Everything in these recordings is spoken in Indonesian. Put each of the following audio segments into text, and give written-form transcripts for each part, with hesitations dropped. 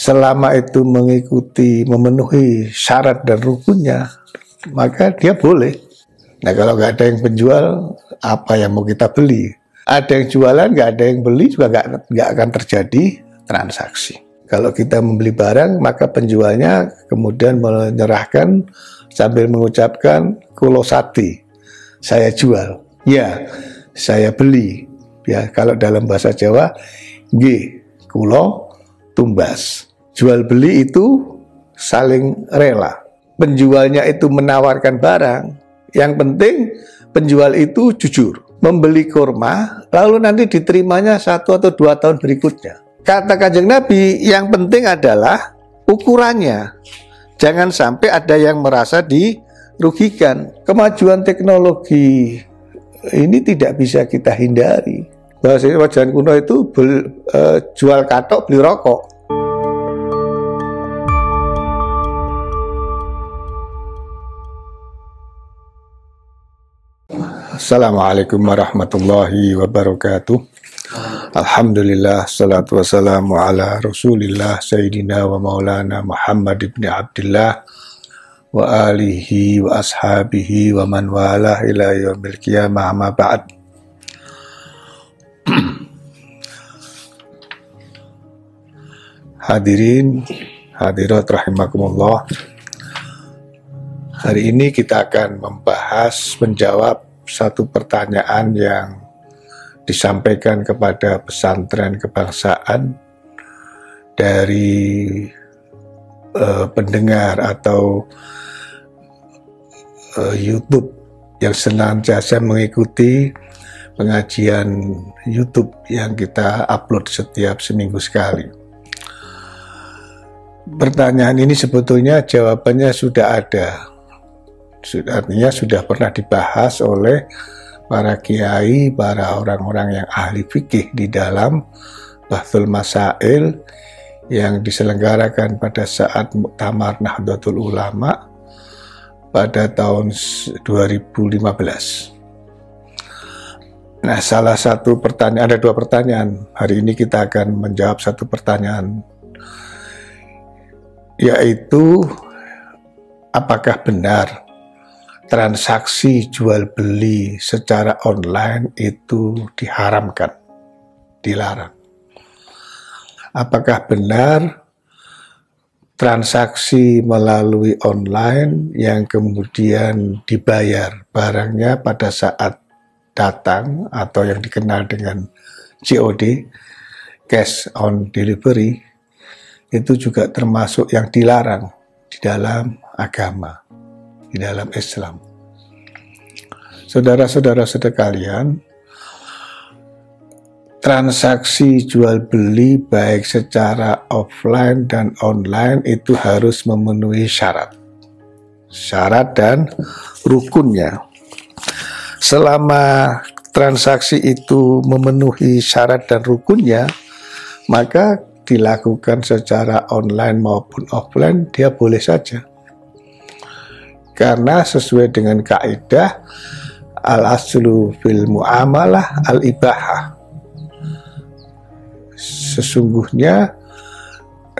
selama itu mengikuti, memenuhi syarat dan rukunnya, maka dia boleh. Nah, kalau nggak ada yang penjual, apa yang mau kita beli? Ada yang jualan, nggak ada yang beli, juga nggak akan terjadi transaksi. Kalau kita membeli barang, maka penjualnya kemudian menyerahkan sambil mengucapkan kulo sati, saya jual. Ya, saya beli. Ya, kalau dalam bahasa Jawa, G, kulo tumbas. Jual beli itu saling rela. Penjualnya itu menawarkan barang. Yang penting penjual itu jujur. Membeli kurma, lalu nanti diterimanya 1 atau 2 tahun berikutnya. Kata Kanjeng Nabi, yang penting adalah ukurannya. Jangan sampai ada yang merasa dirugikan. Kemajuan teknologi ini tidak bisa kita hindari. Bahasa wajan kuno itu jual katok beli rokok. Assalamualaikum warahmatullahi wabarakatuh. Alhamdulillah, salatu wassalamu ala rasulillah Sayyidina wa maulana Muhammad ibn Abdullah wa alihi wa ashabihi wa man walah ila yaumil qiyamah, amma ba'd. Hadirin, hadirat rahimakumullah. Hari ini kita akan menjawab satu pertanyaan yang disampaikan kepada pesantren kebangsaan dari pendengar atau YouTube yang senantiasa mengikuti pengajian YouTube yang kita upload setiap seminggu sekali. Pertanyaan ini sebetulnya jawabannya sudah ada. Artinya sudah pernah dibahas oleh para kiai, para orang-orang yang ahli fikih di dalam Bahthul Masail yang diselenggarakan pada saat Muktamar Nahdlatul Ulama pada tahun 2015. Nah, salah satu pertanyaan, ada 2 pertanyaan. Hari ini kita akan menjawab satu pertanyaan, yaitu apakah benar transaksi jual beli secara online itu diharamkan, dilarang? Apakah benar transaksi melalui online yang kemudian dibayar barangnya pada saat datang atau yang dikenal dengan COD, cash on delivery, itu juga termasuk yang dilarang di dalam agama, di dalam Islam? Saudara-saudara sekalian, transaksi jual beli baik secara offline dan online itu harus memenuhi syarat dan rukunnya. Selama transaksi itu memenuhi syarat dan rukunnya, maka dilakukan secara online maupun offline, dia boleh saja. Karena sesuai dengan kaidah al-aslu fil muamalah al-ibahah. Sesungguhnya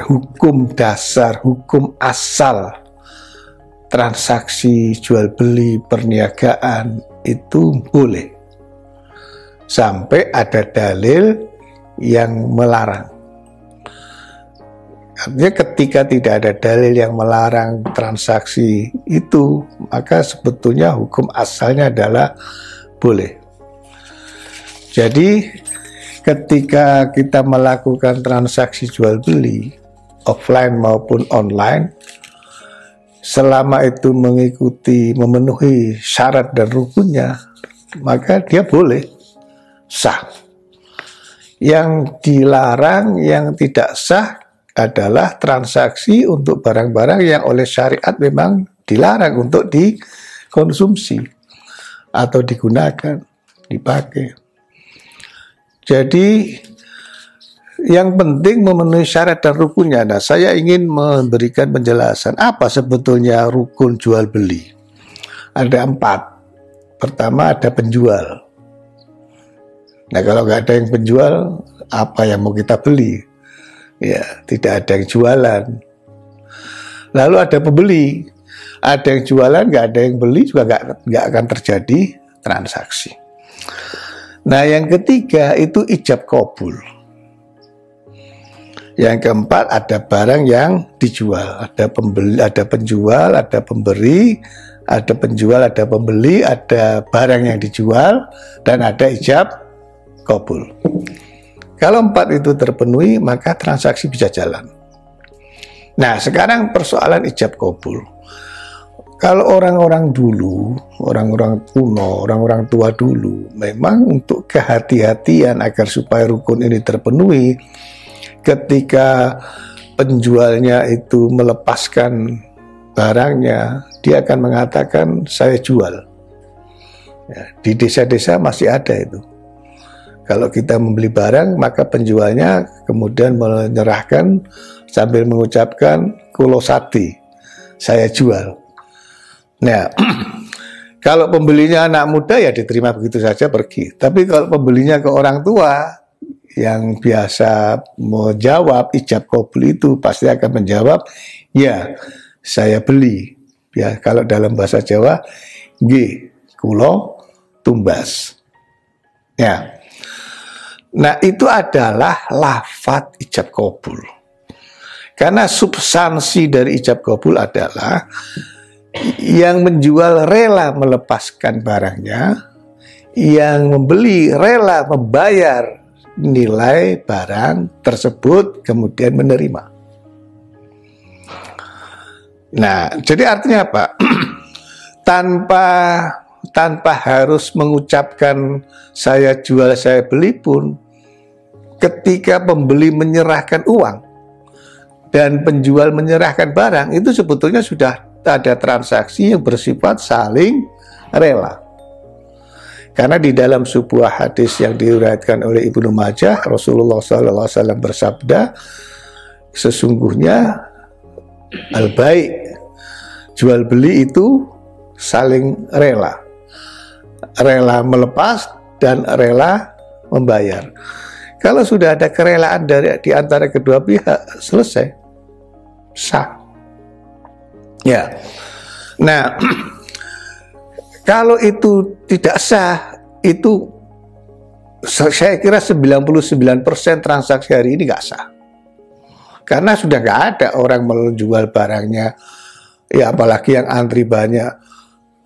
hukum dasar, hukum asal transaksi jual beli perniagaan itu boleh sampai ada dalil yang melarang. Artinya ketika tidak ada dalil yang melarang transaksi itu, maka sebetulnya hukum asalnya adalah boleh. Jadi ketika kita melakukan transaksi jual beli offline maupun online, selama itu mengikuti, memenuhi syarat dan rukunnya, maka dia boleh, sah. Yang dilarang, yang tidak sah adalah transaksi untuk barang-barang yang oleh syariat memang dilarang untuk dikonsumsi atau digunakan, dipakai. Jadi yang penting memenuhi syarat dan rukunnya. Nah, saya ingin memberikan penjelasan apa sebetulnya rukun jual beli. Ada 4. Pertama, ada penjual. Nah, kalau nggak ada yang penjual, apa yang mau kita beli? Ya, tidak ada yang jualan. Lalu ada pembeli, ada yang jualan, nggak ada yang beli, juga nggak akan terjadi transaksi. Nah, yang ketiga itu ijab kabul. Yang keempat ada barang yang dijual, ada pembeli, ada penjual, ada pemberi, ada penjual, ada pembeli, ada barang yang dijual, dan ada ijab kabul. Kalau empat itu terpenuhi, maka transaksi bisa jalan. Nah, sekarang persoalan ijab kabul. Kalau orang-orang dulu, orang-orang kuno, orang-orang tua dulu, memang untuk kehati-hatian agar supaya rukun ini terpenuhi, ketika penjualnya itu melepaskan barangnya, dia akan mengatakan saya jual. Ya, di desa-desa masih ada itu. Kalau kita membeli barang, maka penjualnya kemudian menyerahkan sambil mengucapkan kulo sati, saya jual. Nah, kalau pembelinya anak muda ya diterima begitu saja pergi. Tapi kalau pembelinya ke orang tua yang biasa menjawab ijab kabul itu pasti akan menjawab, ya saya beli. Ya, kalau dalam bahasa Jawa, nggih kulo tumbas. Ya. Nah, itu adalah lafadz ijab kabul. Karena substansi dari ijab kabul adalah yang menjual rela melepaskan barangnya, yang membeli rela membayar nilai barang tersebut kemudian menerima. Nah, jadi artinya apa? tanpa harus mengucapkan saya jual, saya beli pun, ketika pembeli menyerahkan uang dan penjual menyerahkan barang, itu sebetulnya sudah ada transaksi yang bersifat saling rela. Karena di dalam sebuah hadis yang diriwayatkan oleh Ibnu Majah, Rasulullah SAW bersabda, sesungguhnya al-bai', jual beli itu saling rela. Rela melepas dan rela membayar. Kalau sudah ada kerelaan di antara kedua pihak, selesai, sah. Ya. Nah, kalau itu tidak sah, itu saya kira 99% transaksi hari ini nggak sah. Karena sudah nggak ada orang menjual barangnya, ya apalagi yang antri banyak,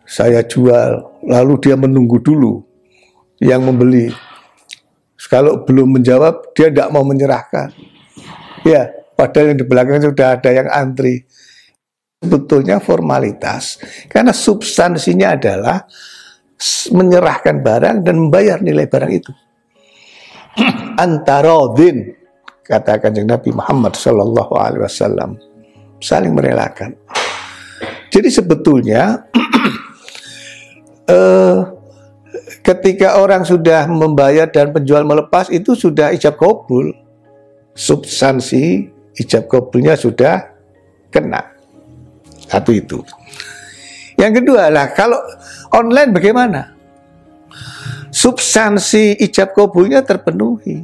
saya jual, lalu dia menunggu dulu yang membeli. Kalau belum menjawab, dia tidak mau menyerahkan. Ya, padahal yang di belakang sudah ada yang antri. Sebetulnya formalitas, karena substansinya adalah menyerahkan barang dan membayar nilai barang itu. Antarodin, kata Kanjeng Nabi Muhammad SAW, saling merelakan. Jadi sebetulnya ketika orang sudah membayar dan penjual melepas, itu sudah ijab kabul. Substansi ijab kabulnya sudah kena. Satu itu. Yang kedua adalah kalau online bagaimana? Substansi ijab kabulnya terpenuhi.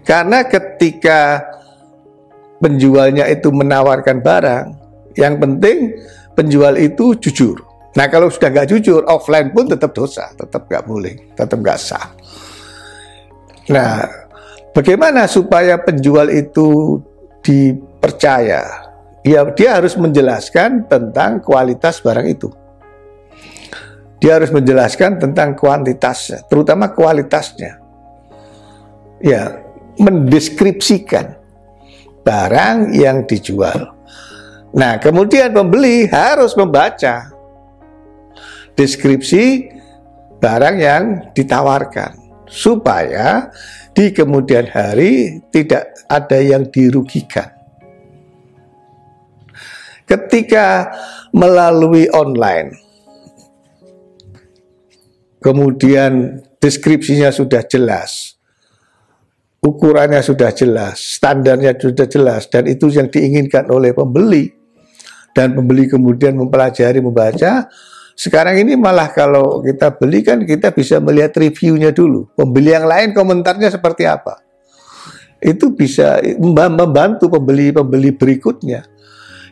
Karena ketika penjualnya itu menawarkan barang, yang penting penjual itu jujur. Nah, kalau sudah nggak jujur, offline pun tetap dosa, tetap nggak boleh, tetap nggak sah. Nah, bagaimana supaya penjual itu dipercaya? Ya, dia harus menjelaskan tentang kualitas barang itu. Dia harus menjelaskan tentang kuantitasnya, terutama kualitasnya. Ya, mendeskripsikan barang yang dijual. Nah, kemudian pembeli harus membaca deskripsi barang yang ditawarkan, supaya di kemudian hari tidak ada yang dirugikan. Ketika melalui online, kemudian deskripsinya sudah jelas, ukurannya sudah jelas, standarnya sudah jelas, dan itu yang diinginkan oleh pembeli, dan pembeli kemudian mempelajari, membaca. Sekarang ini malah kalau kita beli kan kita bisa melihat reviewnya dulu, pembeli yang lain komentarnya seperti apa. itu bisa membantu pembeli-pembeli berikutnya.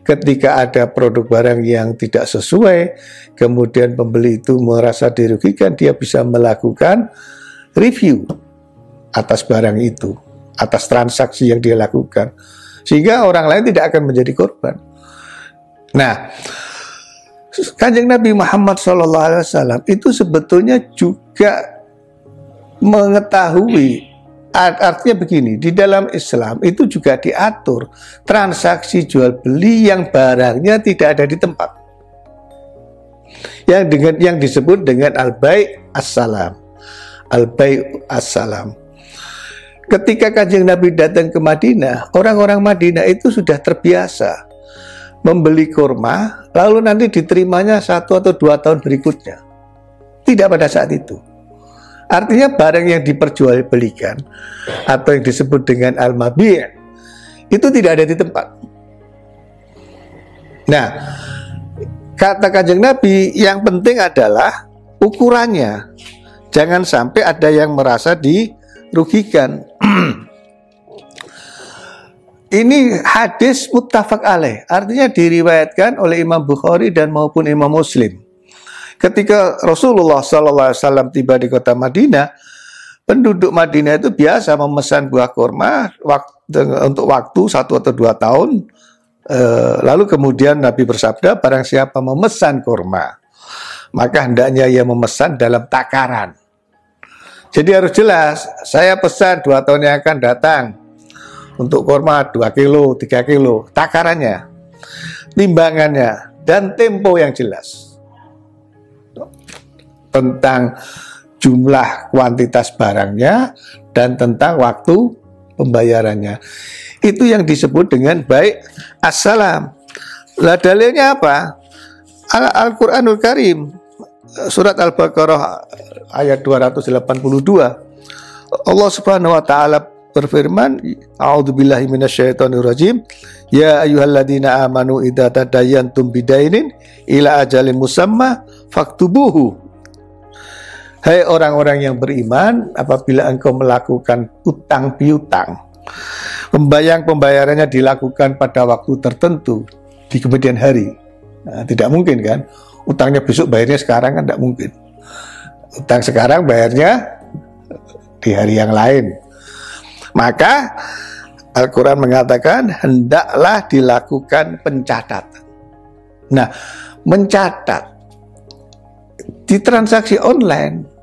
Ketika ada produk barang yang tidak sesuai, kemudian pembeli itu merasa dirugikan, dia bisa melakukan review atas barang itu, atas transaksi yang dia lakukan, sehingga orang lain tidak akan menjadi korban. Nah, Kanjeng Nabi Muhammad SAW itu sebetulnya juga mengetahui, artinya begini, di dalam Islam itu juga diatur transaksi jual beli yang barangnya tidak ada di tempat, yang disebut dengan al-bai' as-salam. Al-bai' as-salam. Ketika Kanjeng Nabi datang ke Madinah, orang-orang Madinah itu sudah terbiasa membeli kurma, lalu nanti diterimanya 1 atau 2 tahun berikutnya. Tidak pada saat itu. Artinya barang yang diperjualbelikan atau yang disebut dengan al-mabi' itu tidak ada di tempat. Nah, kata Kanjeng Nabi, yang penting adalah ukurannya. Jangan sampai ada yang merasa dirugikan. Ini hadis muttafaq alaih, artinya diriwayatkan oleh Imam Bukhari dan maupun Imam Muslim. Ketika Rasulullah SAW tiba di kota Madinah, penduduk Madinah itu biasa memesan buah kurma untuk waktu 1 atau 2 tahun. Lalu kemudian Nabi bersabda, barang siapa memesan kurma, maka hendaknya ia memesan dalam takaran. Jadi harus jelas, saya pesan 2 tahun yang akan datang untuk kurma 2 kilo, 3 kilo, takarannya, timbangannya, dan tempo yang jelas tentang jumlah kuantitas barangnya dan tentang waktu pembayarannya. Itu yang disebut dengan bai' as-salam. Lah dalilnya apa? Al-Quranul Karim, surat Al-Baqarah ayat 282. Allah Subhanahu wa taala berfirman, a'udzubillahi minasyaitonirrajim, ya ayyuhalladzina amanu idza tadayantum bidainin ila ajalin musamma faktubuhu. Hai orang-orang yang beriman, apabila engkau melakukan utang piutang, pembayarannya dilakukan pada waktu tertentu di kemudian hari. Nah, tidak mungkin kan? Utangnya besok bayarnya sekarang kan tidak mungkin. Utang sekarang bayarnya di hari yang lain. Maka Al-Quran mengatakan hendaklah dilakukan pencatatan. Nah, mencatat di transaksi online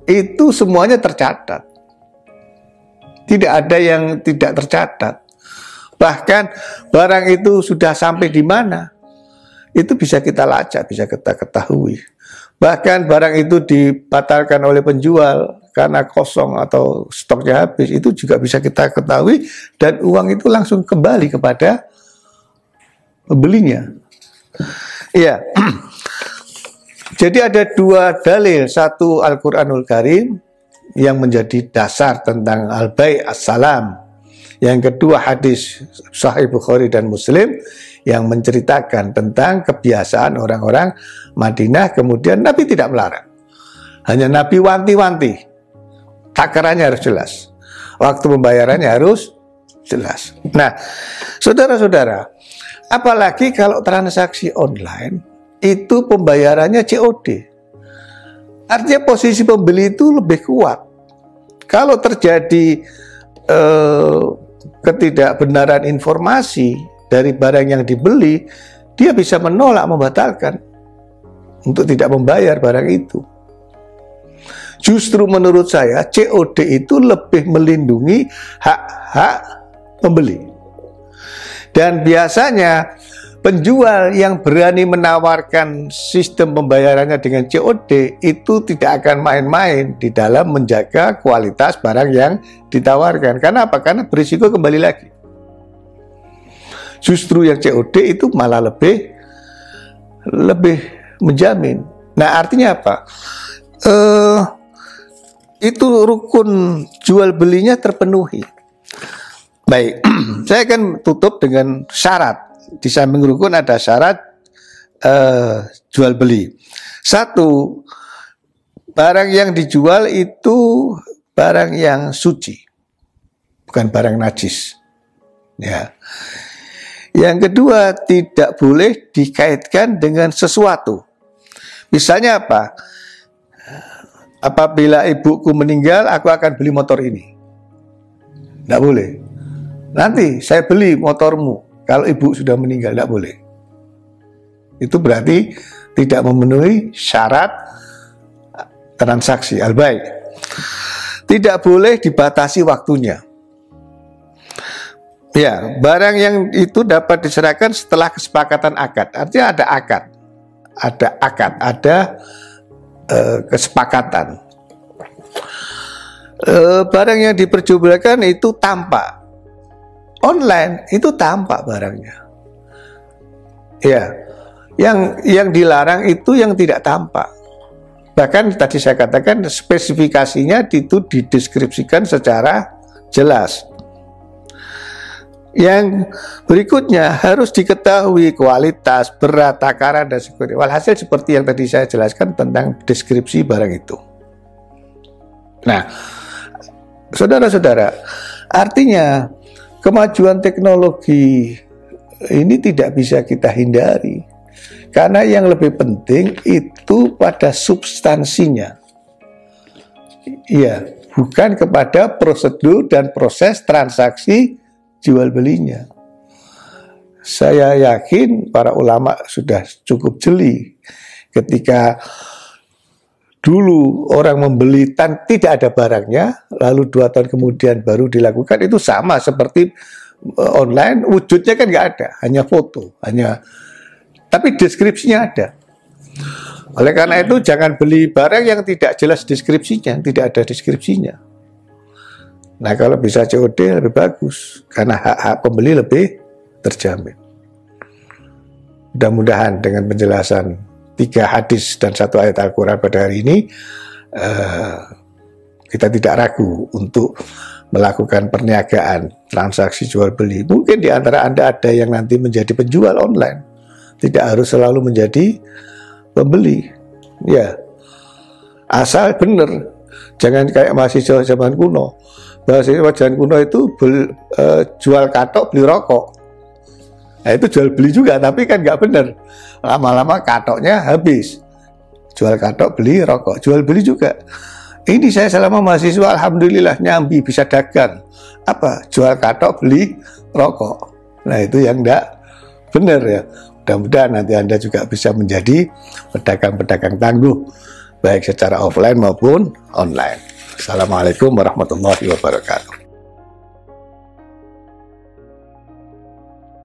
itu semuanya tercatat. Tidak ada yang tidak tercatat. Bahkan barang itu sudah sampai di mana, itu bisa kita lacak, bisa kita ketahui. Bahkan barang itu dibatalkan oleh penjual karena kosong atau stoknya habis, itu juga bisa kita ketahui, dan uang itu langsung kembali kepada pembelinya. Iya. Jadi ada 2 dalil, satu Al-Quranul Karim yang menjadi dasar tentang al-bai' as-salam, yang kedua hadis Sahih Bukhari dan Muslim yang menceritakan tentang kebiasaan orang-orang Madinah. Kemudian Nabi tidak melarang, hanya Nabi wanti-wanti, takarannya harus jelas, waktu pembayarannya harus jelas. Nah, saudara-saudara, apalagi kalau transaksi online itu pembayarannya COD, artinya posisi pembeli itu lebih kuat. Kalau terjadi ketidakbenaran informasi dari barang yang dibeli, dia bisa menolak, membatalkan untuk tidak membayar barang itu. Justru menurut saya COD itu lebih melindungi hak-hak pembeli. Dan biasanya penjual yang berani menawarkan sistem pembayarannya dengan COD itu tidak akan main-main di dalam menjaga kualitas barang yang ditawarkan. Karena apa? Karena berisiko kembali lagi. Justru yang COD itu malah lebih menjamin. Nah, artinya apa? Itu rukun jual belinya terpenuhi. Baik, saya akan tutup dengan syarat. Di samping rukun ada syarat jual beli. 1, barang yang dijual itu barang yang suci, bukan barang najis. Ya. Yang kedua, tidak boleh dikaitkan dengan sesuatu. Misalnya apa? Apabila ibuku meninggal, aku akan beli motor ini. Tidak boleh. Nanti saya beli motormu. Kalau ibu sudah meninggal, tidak boleh. Itu berarti tidak memenuhi syarat transaksi al-bai'. Tidak boleh dibatasi waktunya. Ya, barang yang itu dapat diserahkan setelah kesepakatan akad. Artinya ada akad. Ada akad, ada kesepakatan. Barang yang diperjualbelikan itu tampak. Online itu tampak barangnya. Ya, yang dilarang itu yang tidak tampak. Bahkan tadi saya katakan spesifikasinya itu dideskripsikan secara jelas. Yang berikutnya harus diketahui kualitas, berat, takaran, dan sebagainya. Walhasil seperti yang tadi saya jelaskan tentang deskripsi barang itu. Nah, saudara-saudara, artinya kemajuan teknologi ini tidak bisa kita hindari. Karena yang lebih penting itu pada substansinya. Iya, bukan kepada prosedur dan proses transaksi jual belinya. Saya yakin para ulama sudah cukup jeli ketika dulu orang membeli tidak ada barangnya, lalu 2 tahun kemudian baru dilakukan. Itu sama seperti online, wujudnya kan nggak ada, hanya foto, tapi deskripsinya ada. Oleh karena itu jangan beli barang yang tidak jelas deskripsinya, tidak ada deskripsinya. Nah, kalau bisa COD lebih bagus, karena hak-hak pembeli lebih terjamin. Mudah-mudahan dengan penjelasan 3 hadis dan 1 ayat Al-Quran pada hari ini, kita tidak ragu untuk melakukan perniagaan, transaksi jual beli. Mungkin di antara Anda ada yang nanti menjadi penjual online, tidak harus selalu menjadi pembeli. Ya, asal benar, jangan kayak mahasiswa zaman kuno. Bahasanya zaman kuno itu jual katok beli rokok. Nah, itu jual beli juga, tapi kan nggak benar. Lama-lama katoknya habis. Jual katok beli rokok, jual beli juga. Ini saya selama mahasiswa alhamdulillah nyambi bisa dagang. Apa? Jual katok beli rokok. Nah, itu yang nggak benar ya. Mudah-mudahan nanti Anda juga bisa menjadi pedagang-pedagang tangguh, baik secara offline maupun online. Assalamualaikum warahmatullahi wabarakatuh.